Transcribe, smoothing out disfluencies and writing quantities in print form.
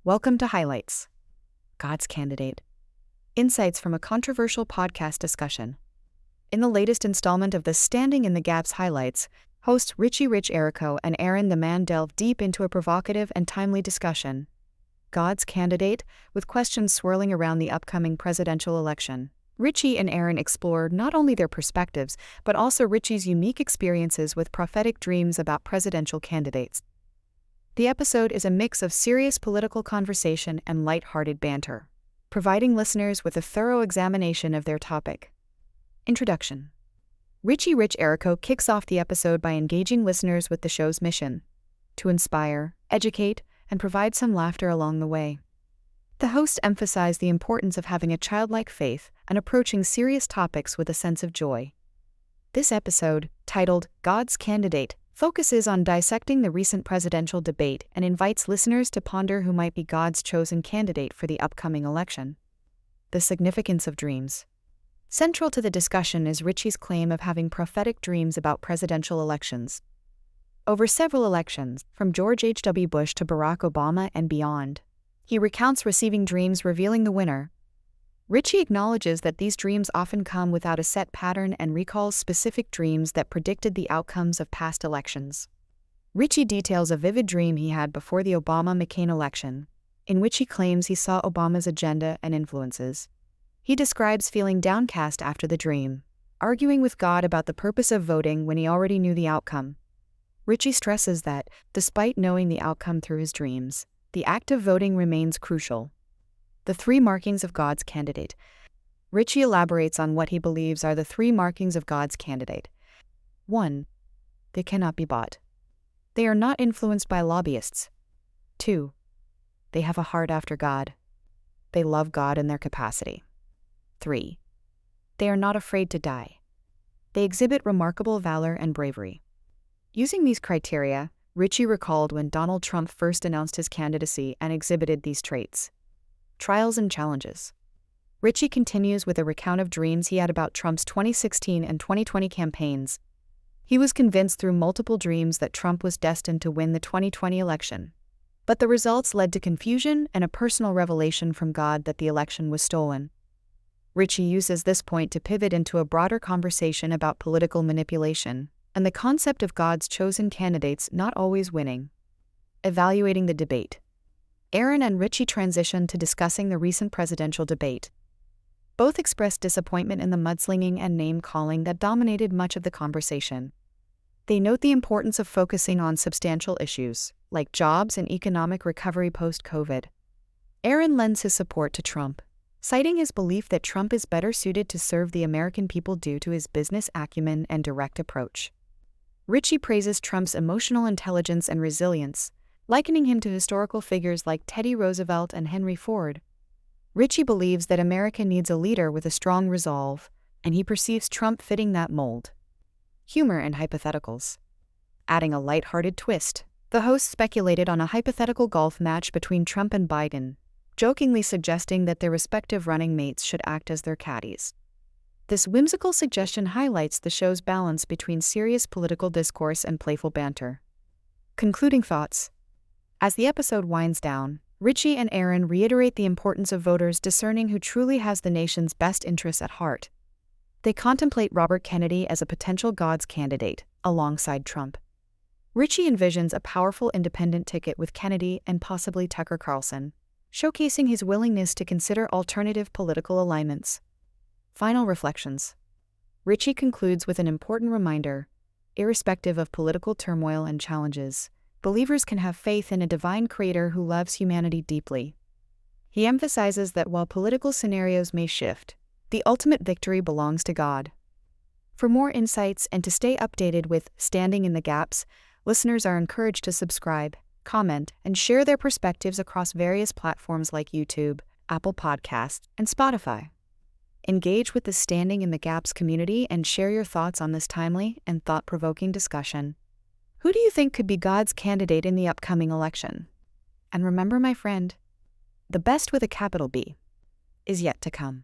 Welcome to Highlights. God's Candidate. Insights from a controversial podcast discussion. In the latest installment of the Standing in the Gaps Highlights, hosts Richy Errico and Aaron the Mann delve deep into a provocative and timely discussion. God's Candidate, with questions swirling around the upcoming presidential election. Richy and Aaron explore not only their perspectives, but also Richy's unique experiences with prophetic dreams about presidential candidates. The episode is a mix of serious political conversation and light-hearted banter, providing listeners with a thorough examination of their topic. Introduction. Richy Errico kicks off the episode by engaging listeners with the show's mission: to inspire, educate, and provide some laughter along the way. The host emphasized the importance of having a childlike faith and approaching serious topics with a sense of joy. This episode, titled God's Candidate, focuses on dissecting the recent presidential debate and invites listeners to ponder who might be God's chosen candidate for the upcoming election. The significance of dreams. Central to the discussion is Richy's claim of having prophetic dreams about presidential elections. Over several elections, from George H.W. Bush to Barack Obama and beyond, he recounts receiving dreams revealing the winner. Richy acknowledges that these dreams often come without a set pattern and recalls specific dreams that predicted the outcomes of past elections. Richy details a vivid dream he had before the Obama-McCain election, in which he claims he saw Obama's agenda and influences. He describes feeling downcast after the dream, arguing with God about the purpose of voting when he already knew the outcome. Richy stresses that, despite knowing the outcome through his dreams, the act of voting remains crucial. The three markings of God's candidate. Richy elaborates on what he believes are the three markings of God's candidate. 1. They cannot be bought. They are not influenced by lobbyists. 2. They have a heart after God. They love God in their capacity. 3. They are not afraid to die. They exhibit remarkable valor and bravery. Using these criteria, Richy recalled when Donald Trump first announced his candidacy and exhibited these traits. Trials and challenges. Richy continues with a recount of dreams he had about Trump's 2016 and 2020 campaigns. He was convinced through multiple dreams that Trump was destined to win the 2020 election. But the results led to confusion and a personal revelation from God that the election was stolen. Richy uses this point to pivot into a broader conversation about political manipulation and the concept of God's chosen candidates not always winning. Evaluating the debate. Aaron and Richy transition to discussing the recent presidential debate. Both expressed disappointment in the mudslinging and name-calling that dominated much of the conversation. They note the importance of focusing on substantial issues, like jobs and economic recovery post-COVID. Aaron lends his support to Trump, citing his belief that Trump is better suited to serve the American people due to his business acumen and direct approach. Richy praises Trump's emotional intelligence and resilience, likening him to historical figures like Teddy Roosevelt and Henry Ford. Richy believes that America needs a leader with a strong resolve, and he perceives Trump fitting that mold. Humor and hypotheticals. Adding a light-hearted twist, the host speculated on a hypothetical golf match between Trump and Biden, jokingly suggesting that their respective running mates should act as their caddies. This whimsical suggestion highlights the show's balance between serious political discourse and playful banter. Concluding thoughts. As the episode winds down, Richy and Aaron reiterate the importance of voters discerning who truly has the nation's best interests at heart. They contemplate Robert Kennedy as a potential God's candidate, alongside Trump. Richy envisions a powerful independent ticket with Kennedy and possibly Tucker Carlson, showcasing his willingness to consider alternative political alignments. Final reflections. Richy concludes with an important reminder: irrespective of political turmoil and challenges, believers can have faith in a divine creator who loves humanity deeply. He emphasizes that while political scenarios may shift, the ultimate victory belongs to God. For more insights and to stay updated with Standing in the Gaps, listeners are encouraged to subscribe, comment, and share their perspectives across various platforms like YouTube, Apple Podcasts, and Spotify. Engage with the Standing in the Gaps community and share your thoughts on this timely and thought-provoking discussion. Who do you think could be God's candidate in the upcoming election? And remember, my friend, the best with a capital B is yet to come.